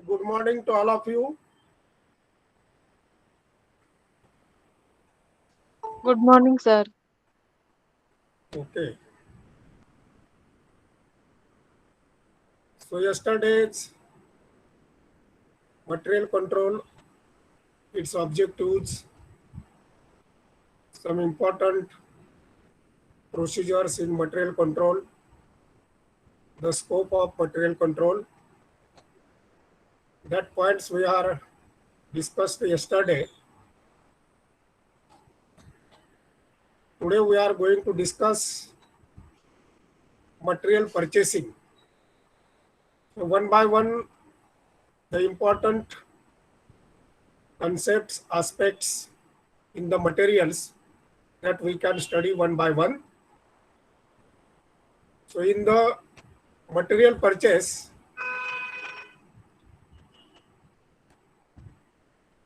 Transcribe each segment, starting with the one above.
Good morning to all of you. Good morning, sir. Okay. So yesterday's material control, its objectives, some important procedures in material control, the scope of material control. That points we are discussed yesterday. Today we are going to discuss material purchasing. So one by one, the important concepts, aspects in the materials that we can study one by one. So in the material purchase,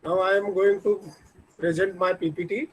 now I am going to present my PPT.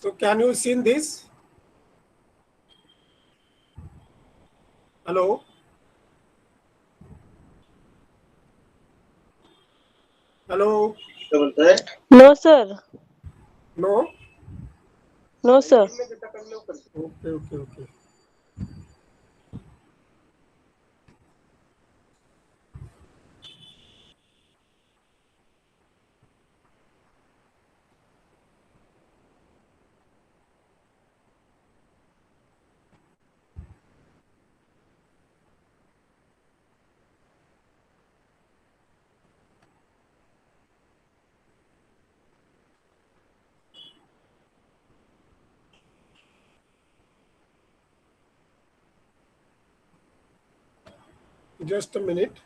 So can you see this? Hello? Hello? No, sir. No? No, sir. Okay, okay, okay. Just a minute.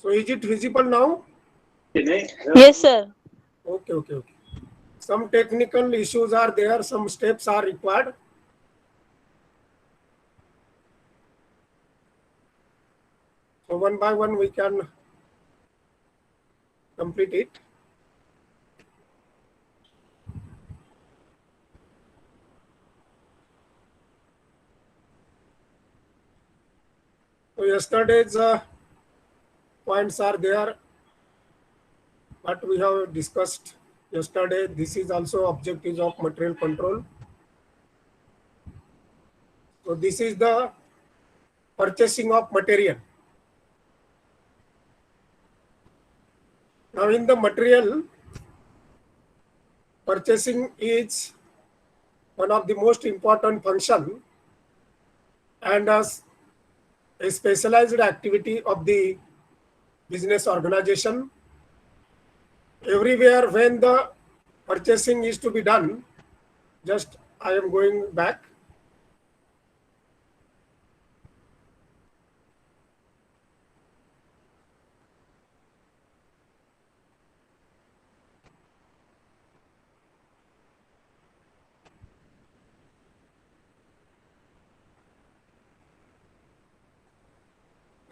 So is it visible now? Yes, sir. Okay, okay, okay. Some technical issues are there, some steps are required. So one by one we can complete it. So yesterday's points are there, what we have discussed yesterday. This is also objectives of material control. So this is the purchasing of material. Now in the material, purchasing is one of the most important function and a specialized activity of the business organization. Everywhere when the purchasing is to be done, just I am going back.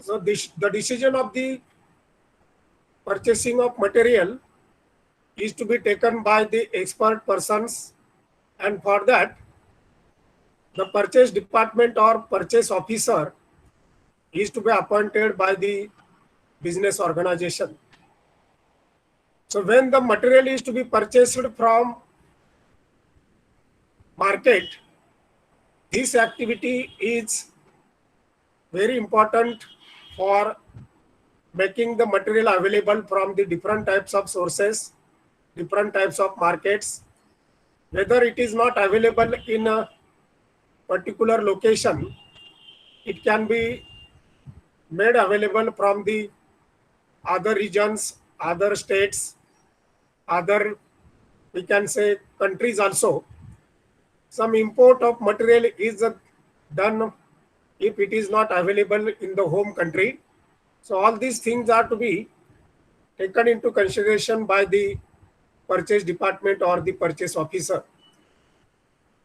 So the decision of the purchasing of material is to be taken by the expert persons, and for that the purchase department or purchase officer is to be appointed by the business organization. So when the material is to be purchased from market, this activity is very important for making the material available from the different types of sources, different types of markets. Whether it is not available in a particular location, it can be made available from the other regions, other states, other, we can say, countries also. Some import of material is done if it is not available in the home country. So all these things are to be taken into consideration by the purchase department or the purchase officer.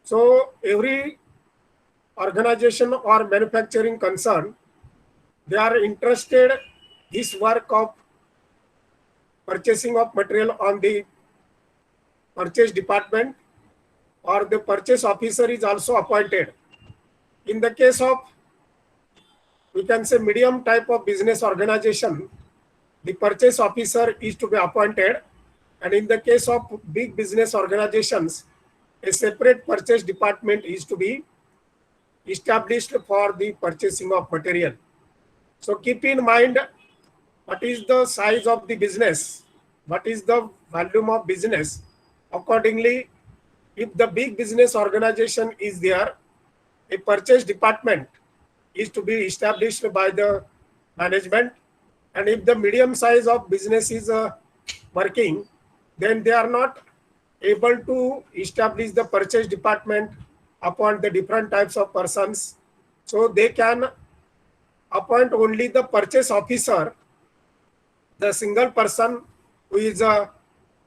So every organization or manufacturing concern, they are interested this work of purchasing of material on the purchase department, or the purchase officer is also appointed. In the case of, we can say, medium type of business organization, the purchase officer is to be appointed, and in the case of big business organizations, a separate purchase department is to be established for the purchasing of material. So keep in mind what is the size of the business, what is the volume of business. Accordingly, if the big business organization is there, a purchase department is to be established by the management, and if the medium size of business is working, then they are not able to establish the purchase department upon the different types of persons. So they can appoint only the purchase officer, the single person who is a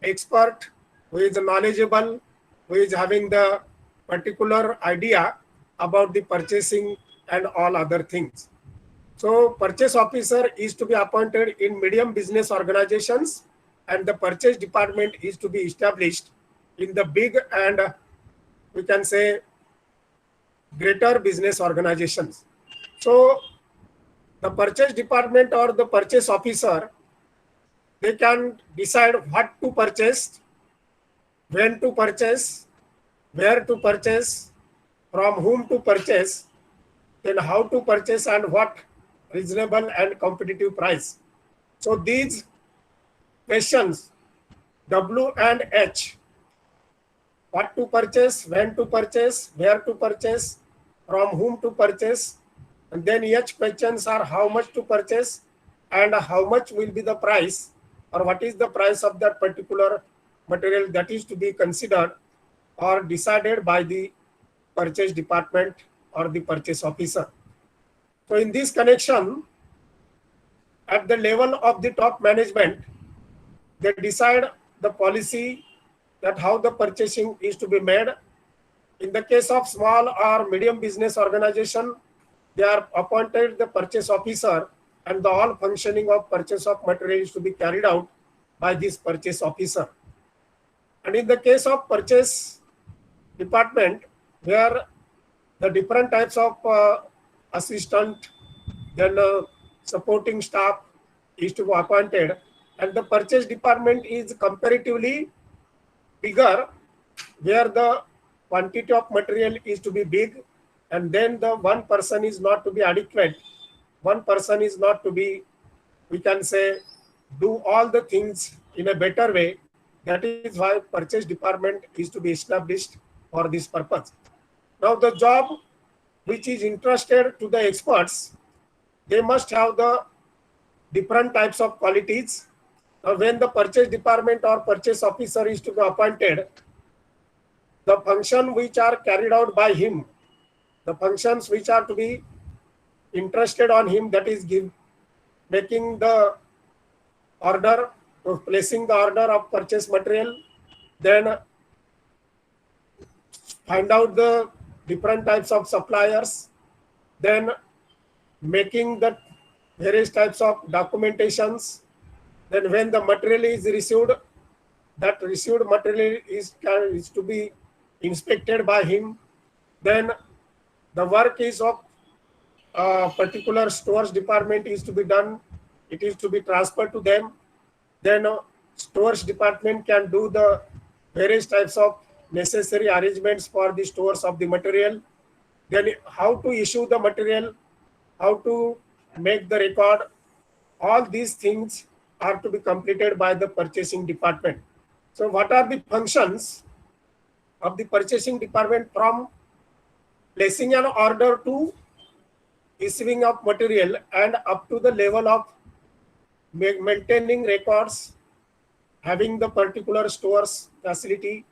expert, who is knowledgeable, who is having the particular idea about the purchasing and all other things. So purchase officer is to be appointed in medium business organizations, and the purchase department is to be established in the big and, we can say, greater business organizations. So the purchase department or the purchase officer, they can decide what to purchase, when to purchase, where to purchase, from whom to purchase, then how to purchase, and what reasonable and competitive price. So these questions, W and H, what to purchase, when to purchase, where to purchase, from whom to purchase, and then H questions are how much to purchase and how much will be the price, or what is the price of that particular material, that is to be considered or decided by the purchase department or the purchase officer. So in this connection, at the level of the top management, they decide the policy that how the purchasing is to be made. In the case of small or medium business organization, they are appointed the purchase officer, and the all functioning of purchase of material is to be carried out by this purchase officer. And in the case of purchase department, where the different types of assistant then supporting staff is to be appointed, and the purchase department is comparatively bigger, where the quantity of material is to be big, and then the one person is not to be adequate. One person is not to be, we can say, do all the things in a better way. That is why purchase department is to be established for this purpose. Now the job which is interested to the experts, they must have the different types of qualities. Now when the purchase department or purchase officer is to be appointed, the function which are carried out by him, the functions which are to be interested on him, that is making the order, placing the order of purchase material, then find out the different types of suppliers, then making the various types of documentations, then when the material is received, that received material is to be inspected by him, then the work is of particular stores department is to be done, it is to be transferred to them, then stores department can do the various types of necessary arrangements for the stores of the material, then how to issue the material, how to make the record, all these things are to be completed by the purchasing department. So what are the functions of the purchasing department, from placing an order to issuing of material and up to the level of maintaining records, having the particular stores facility,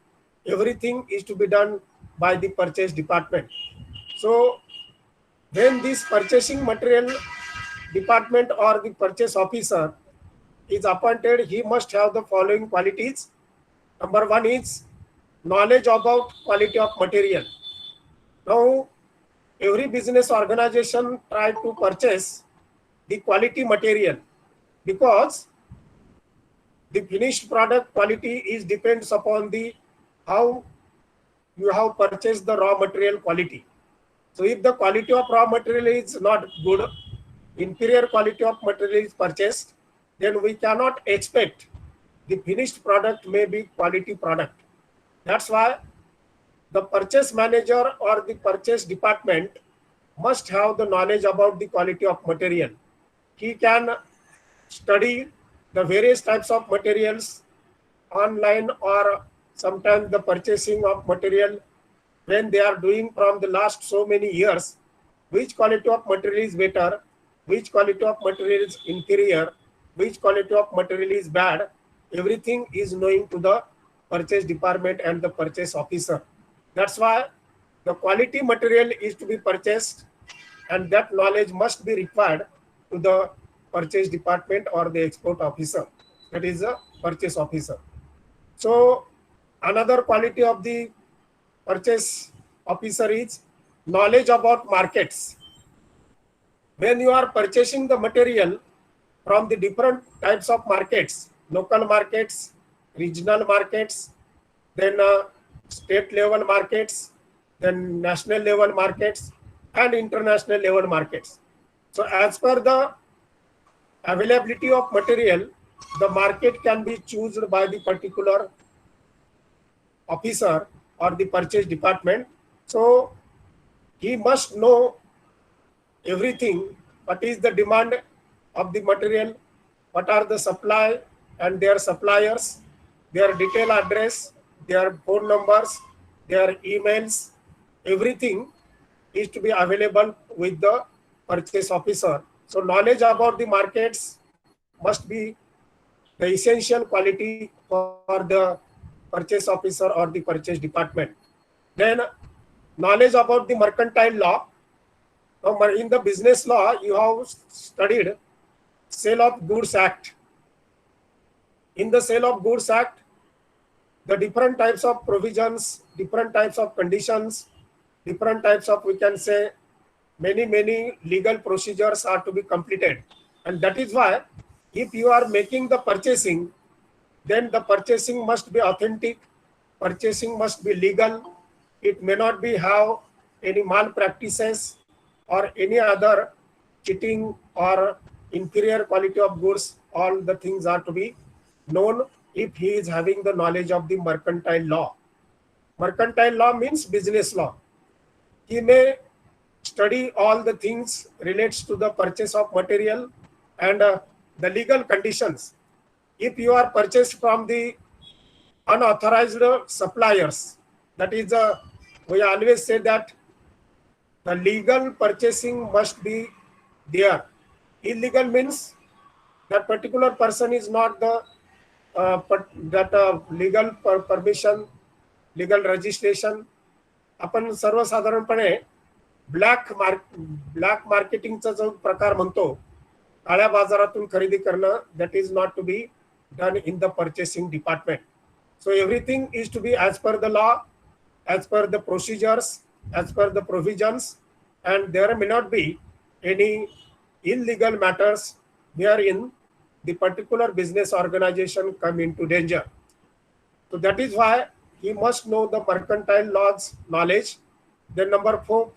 everything is to be done by the purchase department. So when this purchasing material department or the purchase officer is appointed, he must have the following qualities. Number one is knowledge about quality of material. Now every business organization try to purchase the quality material, because the finished product quality is depends upon the how you have purchased the raw material quality. So if the quality of raw material is not good, inferior quality of material is purchased, then we cannot expect the finished product may be quality product. That's why the purchase manager or the purchase department must have the knowledge about the quality of material. He can study the various types of materials online, or sometimes the purchasing of material when they are doing from the last so many years, which quality of material is better, which quality of material is inferior, which quality of material is bad, everything is knowing to the purchase department and the purchase officer. That's why the quality material is to be purchased, and that knowledge must be required to the purchase department or the export officer, that is a purchase officer. So another quality of the purchase officer is knowledge about markets. When you are purchasing the material from the different types of markets, local markets, regional markets, then state level markets, then national level markets, and international level markets. So as per the availability of material, the market can be chosen by the particular officer or the purchase department. So he must know everything, what is the demand of the material, what are the supply and their suppliers, their detailed address, their phone numbers, their emails, everything is to be available with the purchase officer. So knowledge about the markets must be the essential quality for the purchase officer or the purchase department. Then knowledge about the mercantile law. Now in the business law, you have studied Sale of Goods Act. In the Sale of Goods Act, the different types of provisions, different types of conditions, different types of, we can say, many legal procedures are to be completed. And that is why if you are making the purchasing, then the purchasing must be authentic, purchasing must be legal, it may not be have any malpractices or any other cheating or inferior quality of goods, all the things are to be known if he is having the knowledge of the mercantile law. Mercantile law means business law. He may study all the things relates to the purchase of material and the legal conditions. If you are purchased from the unauthorized suppliers, that is, we always say that the legal purchasing must be there. Illegal means that particular person is not the legal permission, legal registration. आपण सर्वसाधारणपणे black मार्केटिंगचा जो प्रकार म्हणतो, काळ्या बाजारातून खरेदी करणं, that is not to be done in the purchasing department. So everything is to be as per the law, as per the procedures, as per the provisions, and there may not be any illegal matters wherein the particular business organization come into danger. So that is why he must know the mercantile laws knowledge. Then fourth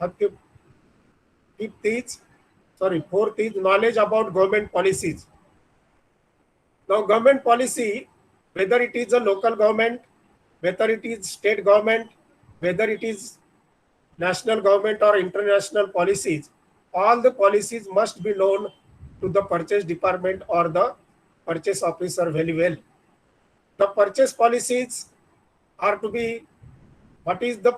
is knowledge about government policies. Now government policy, whether it is a local government, whether it is state government, whether it is national government or international policies, all the policies must be known to the purchase department or the purchase officer very well. The purchase policies are to be, what is the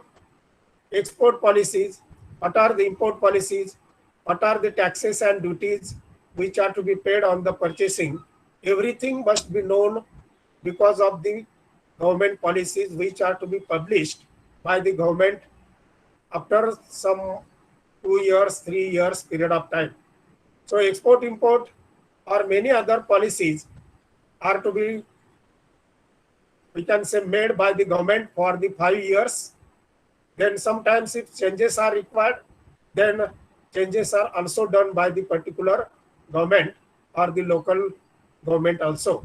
export policies, what are the import policies, what are the taxes and duties which are to be paid on the purchasing. Everything must be known because of the government policies which are to be published by the government after some 2 years, 3 years period of time. So export, import or many other policies are to be, we can say, made by the government for the 5 years. Then sometimes if changes are required, then changes are also done by the particular government or the local government also.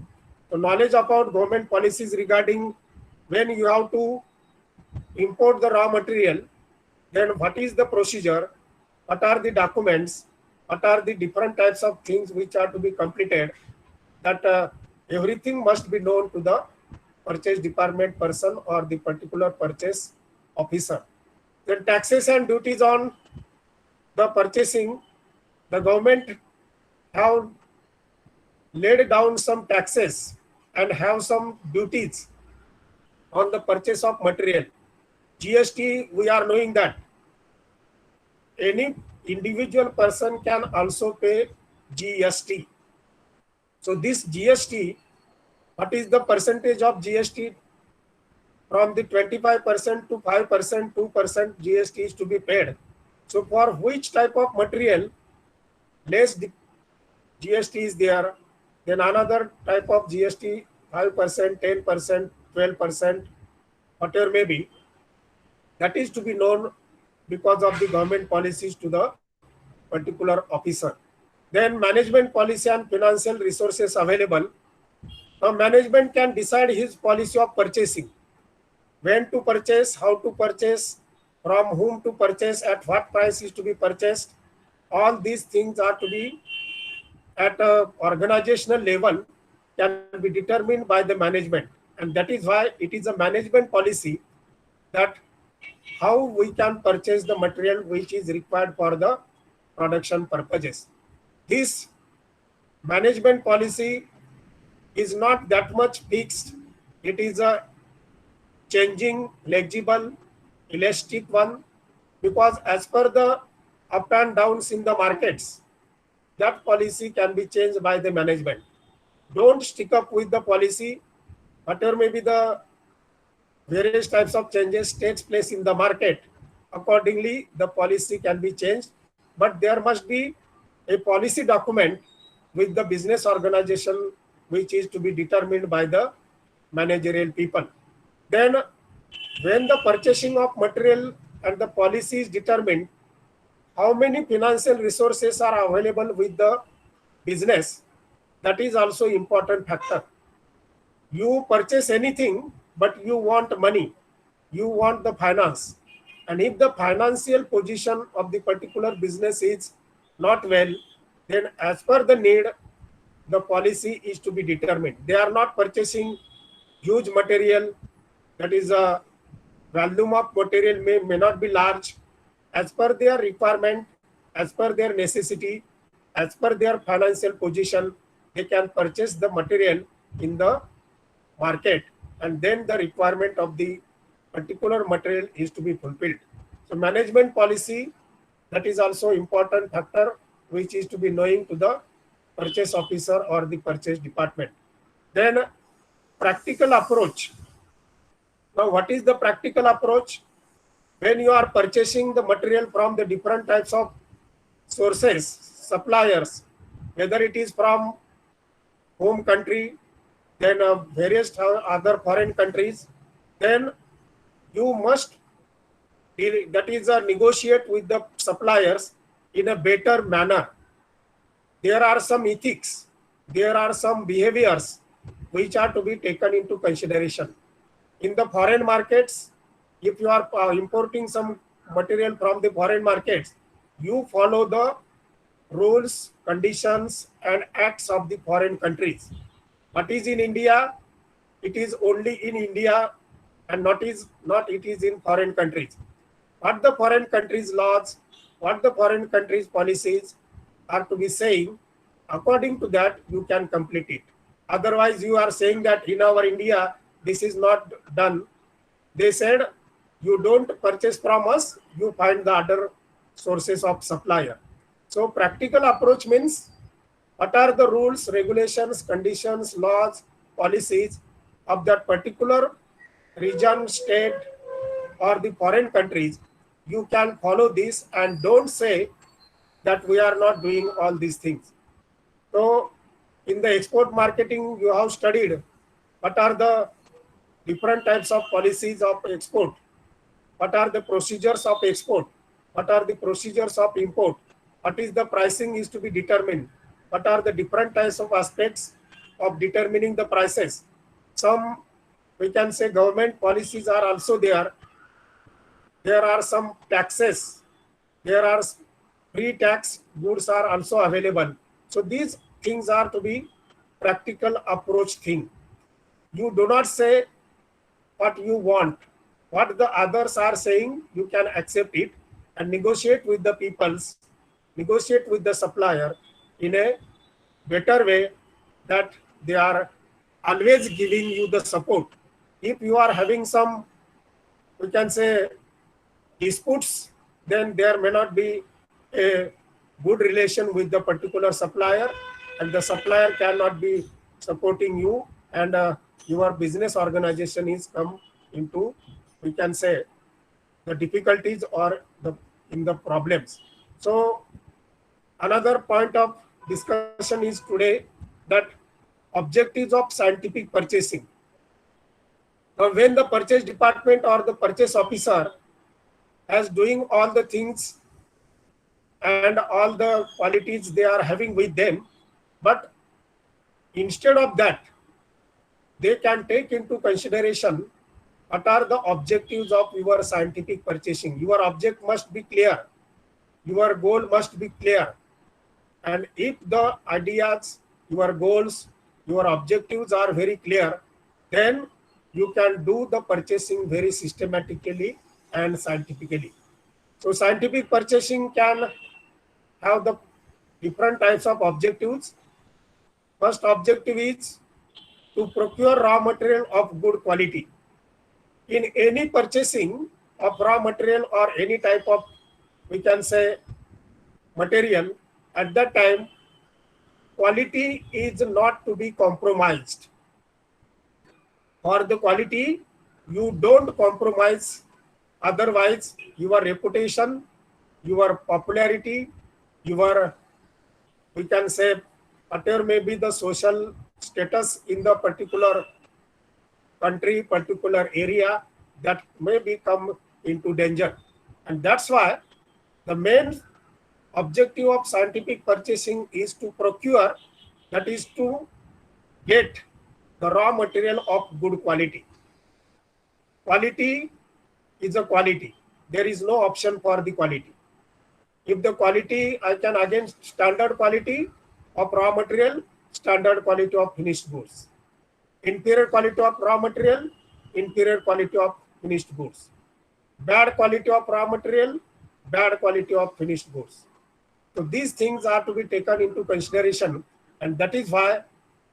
So knowledge about government policies regarding when you have to import the raw material, then what is the procedure, what are the documents, what are the different types of things which are to be completed, that everything must be known to the purchase department person or the particular purchase officer. Then taxes and duties on the purchasing, the government have laid down some taxes and have some duties on the purchase of material. GST, we are knowing that any individual person can also pay GST. So this GST, what is the percentage of GST? From the 25% to 5%, 2% GST is to be paid. So for which type of material less GST is there, then another type of GST 5%, 10%, 12%, whatever may be, that is to be known because of the government policies to the particular officer. Then management policy and financial resources available. Now management can decide his policy of purchasing, when to purchase, how to purchase, from whom to purchase, at what price is to be purchased. All these things are to be at a organizational level can be determined by the management, and that is why it is a management policy that how we can purchase the material which is required for the production purposes. This management policy is not that much fixed. It is a changing, flexible, elastic one, because as per the up and downs in the markets, that policy can be changed by the management. Don't stick up with the policy. Whatever may be the various types of changes takes place in the market, accordingly the policy can be changed, but there must be a policy document with the business organization which is to be determined by the managerial people. Then when the purchasing of material and the policy is determined, how many financial resources are available with the business, that is also important factor. You purchase anything, but you want money, you want the finance, and if the financial position of the particular business is not well, then as per the need, the policy is to be determined. They are not purchasing huge material, that is a volume of material may not be large. As per their requirement, as per their necessity, as per their financial position, they can purchase the material in the market, and then the requirement of the particular material is to be fulfilled. So management policy, that is also important factor which is to be knowing to the purchase officer or the purchase department. Then practical approach. Now what is the practical approach? When you are purchasing the material from the different types of sources, suppliers, whether it is from home country, then various other foreign countries, then you must that is negotiate with the suppliers in a better manner. There are some ethics, there are some behaviors which are to be taken into consideration. In the foreign markets, if you are importing some material from the foreign markets, you follow the rules, conditions and acts of the foreign countries. What is in India, it is only in India and not it is in foreign countries. What the foreign countries laws, what the foreign countries policies are to be saying, according to that you can complete it. Otherwise you are saying that in our India this is not done. They said you don't purchase from us, you find the other sources of supplier. So practical approach means what are the rules, regulations, conditions, laws, policies of that particular region, state or the foreign countries. You can follow this and don't say that we are not doing all these things. So in the export marketing, you have studied what are the different types of policies of export, what are the procedures of export, what are the procedures of import, what is the pricing is to be determined, what are the different types of aspects of determining the prices. Some, we can say, government policies are also there. There are some taxes, there are pre-tax goods are also available. So these things are to be practical approach thing. You do not say what you want, what the others are saying, you can accept it and negotiate with the peoples, negotiate with the supplier in a better way, that they are always giving you the support. If you are having some, we can say, disputes, then there may not be a good relation with the particular supplier, and the supplier cannot be supporting you, and your business organization is come into, we can say, the difficulties or in the problems. So another point of discussion is today that objectives of scientific purchasing. Now, when the purchase department or the purchase officer as doing all the things and all the qualities they are having with them, but instead of that, they can take into consideration what are the objectives of your scientific purchasing. Your object must be clear, your goal must be clear, and if the ideas, your goals, your objectives are very clear, then you can do the purchasing very systematically and scientifically. So scientific purchasing can have the different types of objectives. First objective is to procure raw material of good quality. In any purchasing of raw material or any type of, we can say, material, at that time quality is not to be compromised. For the quality, you don't compromise, otherwise your reputation, your popularity, your, we can say, whatever may be the social status in the particular country, particular area, that may become into danger. And that's why the main objective of scientific purchasing is to procure, that is to get the raw material of good quality. Quality is a quality. There is no option for the quality. If the quality, I can again standard quality of raw material, standard quality of finished goods. Inferior quality of raw material, inferior quality of finished goods. Bad quality of raw material, bad quality of finished goods. So these things are to be taken into consideration, and that is why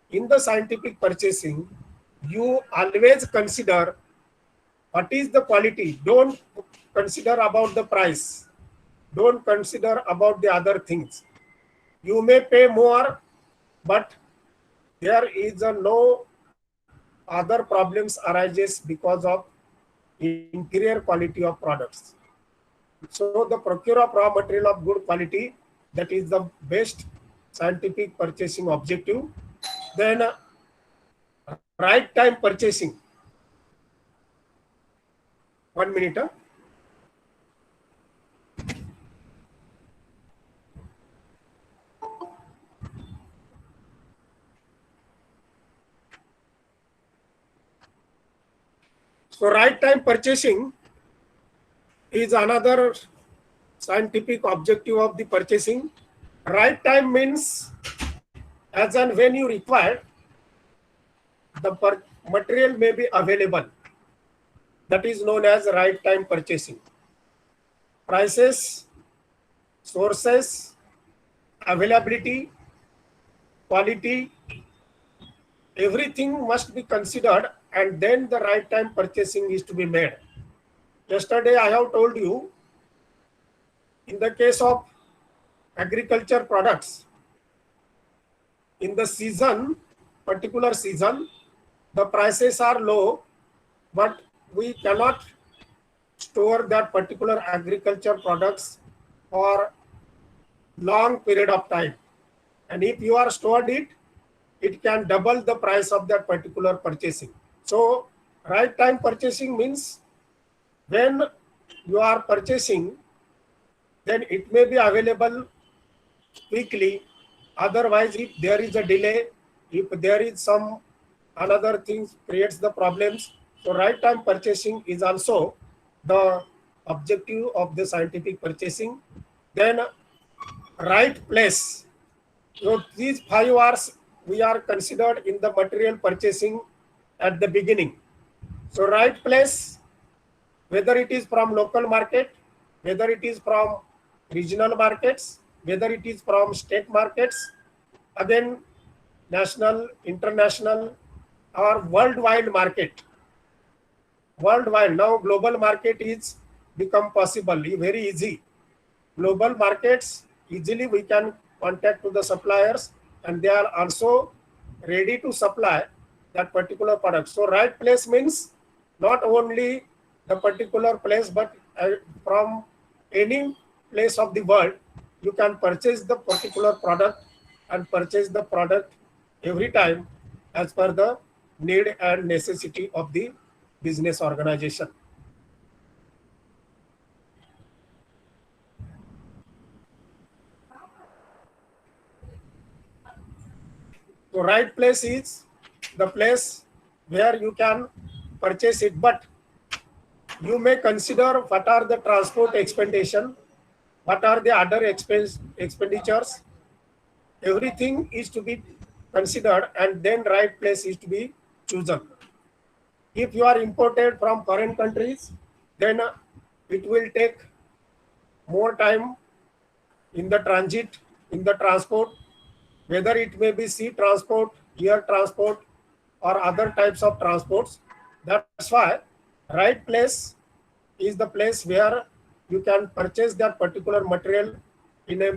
in the scientific purchasing, you always consider what is the quality. Don't consider about the price. Don't consider about the other things. You may pay more, but there is no other problems arises because of inferior quality of products. So the procure of raw material of good quality, that is the best scientific purchasing objective. Then right time purchasing. 1 minute. So right time purchasing is another scientific objective of the purchasing. Right time means as and when you require, the material may be available. That is known as right time purchasing. Prices, sources, availability, quality, everything must be considered, and then the right time purchasing is to be made. Yesterday I have told you, in the case of agriculture products, in the season, particular season, the prices are low, but we cannot store that particular agriculture products for long period of time. And if you are stored it, it can double the price of that particular purchasing. So right time purchasing means when you are purchasing, then it may be available quickly. Otherwise, if there is a delay, if there is some another things creates the problems. So right time purchasing is also the objective of the scientific purchasing. Then right place. So these 5 hours we are considered in the material purchasing at the beginning. So right place, whether it is from local market, whether it is from regional markets, whether it is from state markets, again national, international, or worldwide market. Worldwide, now global market is become possible, very easy. Global markets, easily we can contact to the suppliers, and they are also ready to supply that particular product. So right place means not only the particular place, but from any place of the world, you can purchase the particular product and purchase the product every time as per the need and necessity of the business organization. So right place is the place where you can purchase it, but you may consider what are the transport expenditure, what are the other expenditures. Everything is to be considered, and then right place is to be chosen. If you are imported from foreign countries, then it will take more time in the transit, in the transport, whether it may be sea transport, air transport, or other types of transports. That's why right place is the place where you can purchase that particular material in a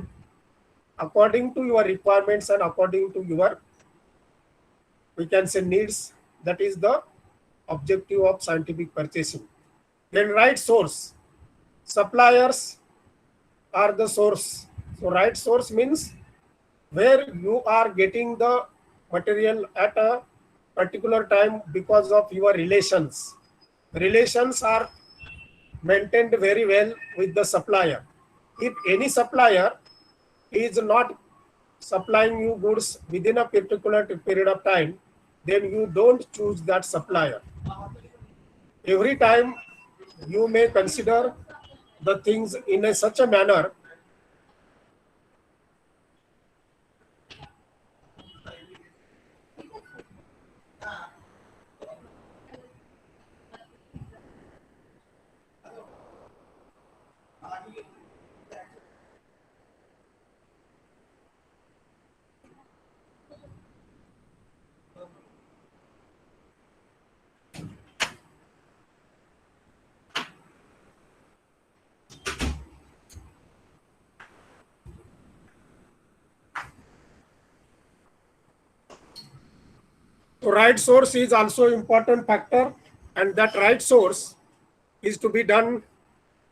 according to your requirements and according to your, we can say, needs. That is the objective of scientific purchasing. Then right source. Suppliers are the source. So right source means where you are getting the material at a particular time because of your relations. Relations are maintained very well with the supplier. If any supplier is not supplying you goods within a particular period of time, then you don't choose that supplier. Every time you may consider the things in such a manner So right source is also important factor, and that right source is to be done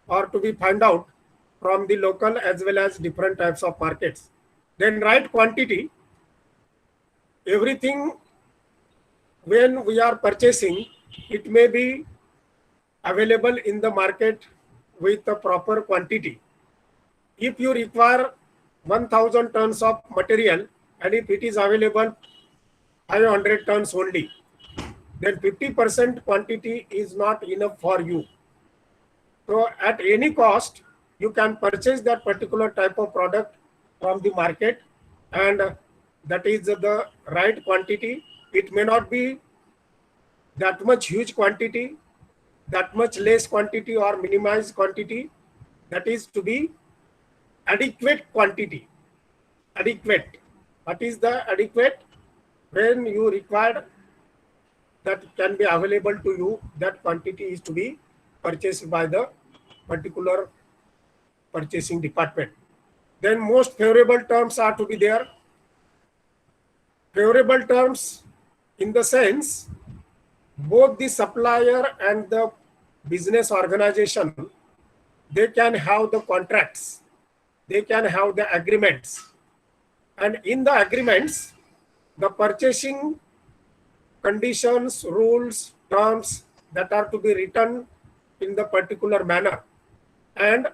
or to be found out from the local as well as different types of markets. Then right quantity, everything when we are purchasing, it may be available in the market with the proper quantity. If you require 1000 tons of material and if it is available 500 tons only, then 50% quantity is not enough for you. So at any cost, you can purchase that particular type of product from the market, and that is the right quantity. It may not be that much huge quantity, that much less quantity or minimized quantity. That is to be adequate quantity. Adequate. What is the adequate? When you require that can be available to you, that quantity is to be purchased by the particular purchasing department. Then most favorable terms are to be there. Favorable terms in the sense both the supplier and the business organization, they can have the contracts, they can have the agreements, and in the agreements the purchasing conditions, rules, terms that are to be written in the particular manner, and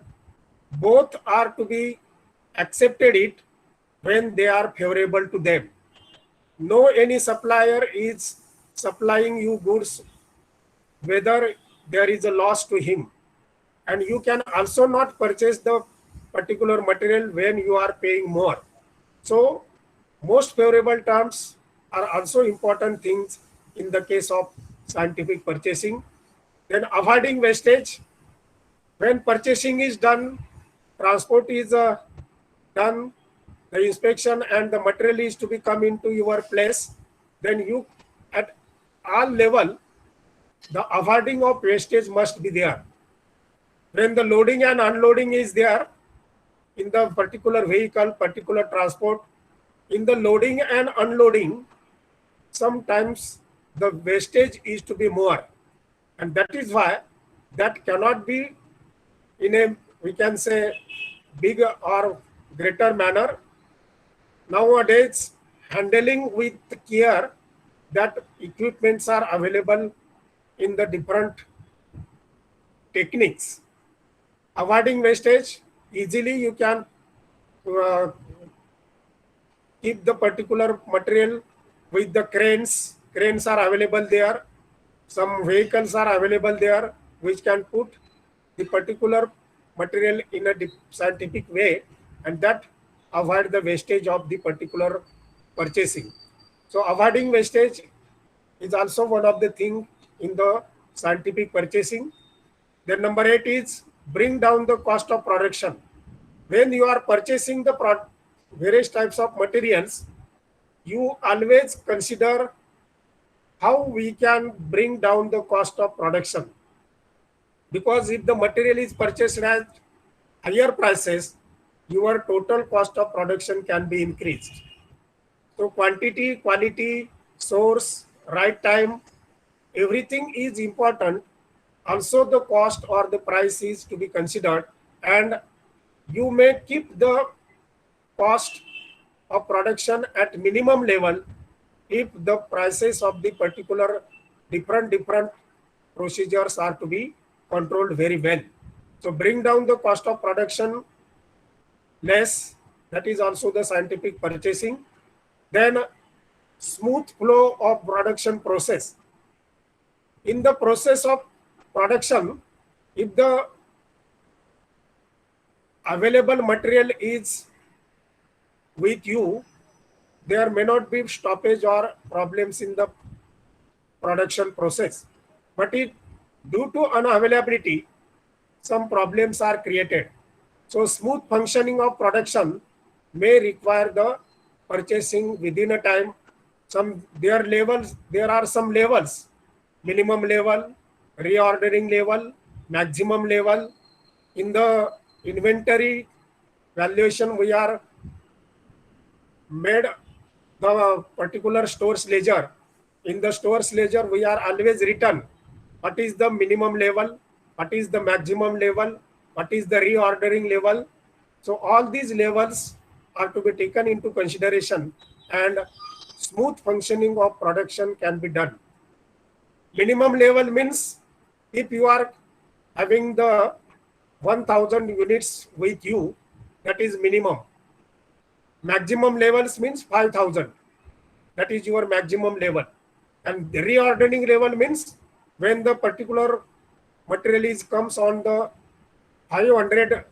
both are to be accepted it when they are favorable to them. No any supplier is supplying you goods whether there is a loss to him, and you can also not purchase the particular material when you are paying more. So most favorable terms are also important things in the case of scientific purchasing. Then avoiding wastage. When purchasing is done, transport is done, the inspection and the material is to be come into your place, then you at all level the avoiding of wastage must be there. When the loading and unloading is there in the particular vehicle, particular transport, in the loading and unloading, sometimes the wastage is to be more, and that is why that cannot be in a, we can say, big or greater manner. Nowadays, handling with care, that equipments are available in the different techniques. Avoiding wastage, easily you can uh, keep the particular material with the cranes. Cranes are available there. Some vehicles are available there which can put the particular material in a scientific way, and that avoid the wastage of the particular purchasing. So avoiding wastage is also one of the thing in the scientific purchasing. Then number 8 is bring down the cost of production. When you are purchasing the various types of materials, you always consider how we can bring down the cost of production. Because if the material is purchased at higher prices, your total cost of production can be increased. So quantity, quality, source, right time, everything is important. Also the cost or the price is to be considered, and you may keep the cost of production at minimum level if the prices of the particular different procedures are to be controlled very well. So bring down the cost of production less, that is also the scientific purchasing. Then smooth flow of production process. In the process of production, if the available material is with you, there may not be stoppage or problems in the production process. But due to unavailability, some problems are created. So smooth functioning of production may require the purchasing within a time. There are some levels: minimum level, reordering level, maximum level. In the inventory valuation, we are made the particular store's ledger. in the stores ledger, we are always written what is the minimum level, what is the maximum level, what is the reordering level. So all these levels are to be taken into consideration, and smooth functioning of production can be done. Minimum level means if you are having the 1000 units with you, that is minimum. Maximum levels means 5000, that is your maximum level. And the reordering level means when the particular material is comes on the 500,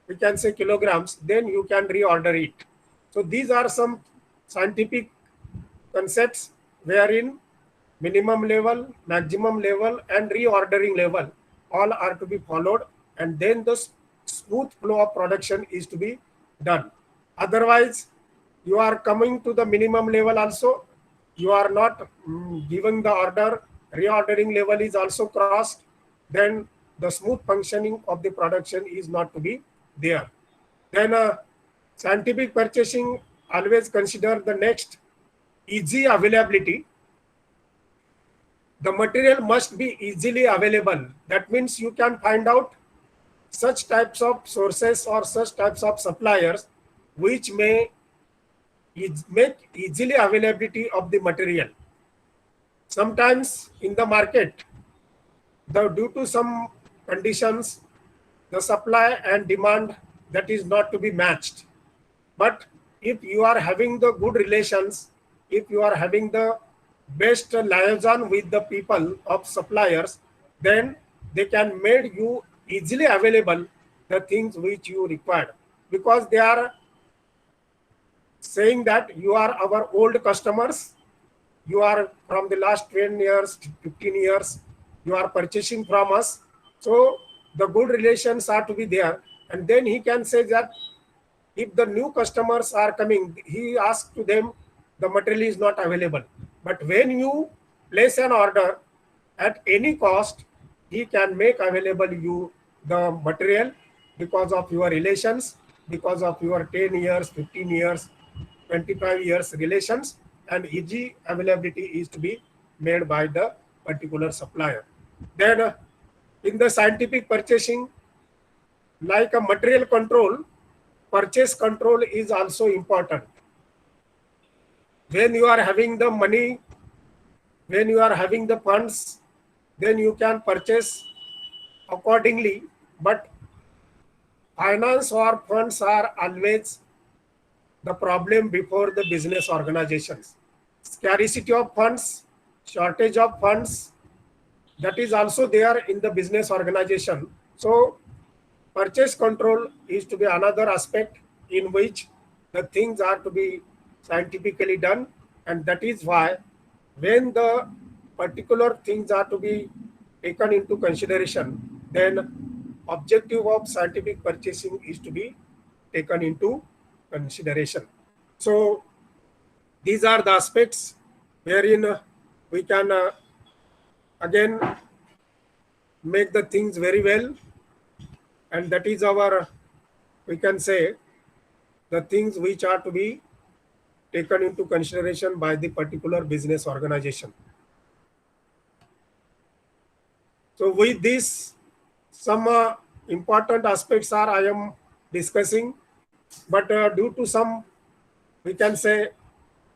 we can say kilograms, then you can reorder it. So these are some scientific concepts wherein minimum level, maximum level, and reordering level all are to be followed, and then the smooth flow of production is to be done. Otherwise, you are coming to the minimum level also, you are not giving the order, reordering level is also crossed, then the smooth functioning of the production is not to be there. Then scientific purchasing always consider the next, easy availability. The material must be easily available. That means you can find out such types of sources or such types of suppliers which may make easily availability of the material. Sometimes in the market, due to some conditions, the supply and demand that is not to be matched. But if you are having the good relations, if you are having the best liaison with the people of suppliers, then they can make you easily available the things which you require, because they are saying that you are our old customers, you are from the last 10 years, 15 years, you are purchasing from us. So the good relations are to be there. And then he can say that if the new customers are coming, he asks to them, the material is not available. But when you place an order at any cost, he can make available you the material because of your relations, because of your 10 years, 15 years, 25 years relations, and easy availability is to be made by the particular supplier. Then in the scientific purchasing, like a material control, purchase control is also important. When you are having the money, when you are having the funds, then you can purchase accordingly. But finance or funds are always the problem before the business organizations. Scarcity of funds, shortage of funds, that is also there in the business organization. So purchase control is to be another aspect in which the things are to be scientifically done, and that is why when the particular things are to be taken into consideration, then objective of scientific purchasing is to be taken into consideration. So these are the aspects wherein we can again make the things very well, and that is our, we can say, the things which are to be taken into consideration by the particular business organization. So with this, some important aspects are I am discussing, but due to some, we can say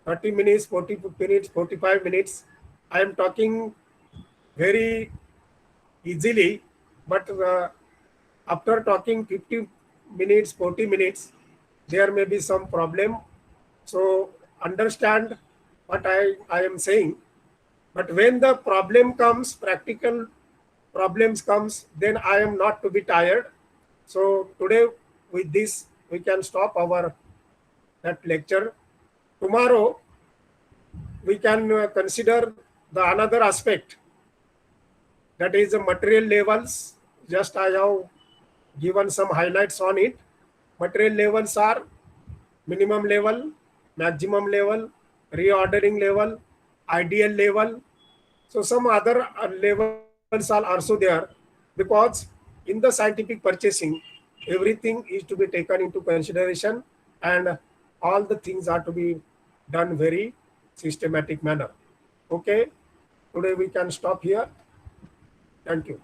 30 minutes, 40 minutes, 45 minutes, I am talking very easily, but after talking 50 minutes, 40 minutes, there may be some problem. So understand what I am saying. But when the problem comes, practical problems comes, then I am not to be tired. So today with this, we can stop our that lecture. Tomorrow, we can consider the another aspect, that is the material levels. Just I have given some highlights on it. Material levels are minimum level, maximum level, reordering level, ideal level. So some other levels are also there, because in the scientific purchasing, everything is to be taken into consideration, and all the things are to be done very systematic manner. Okay, today we can stop here. Thank you.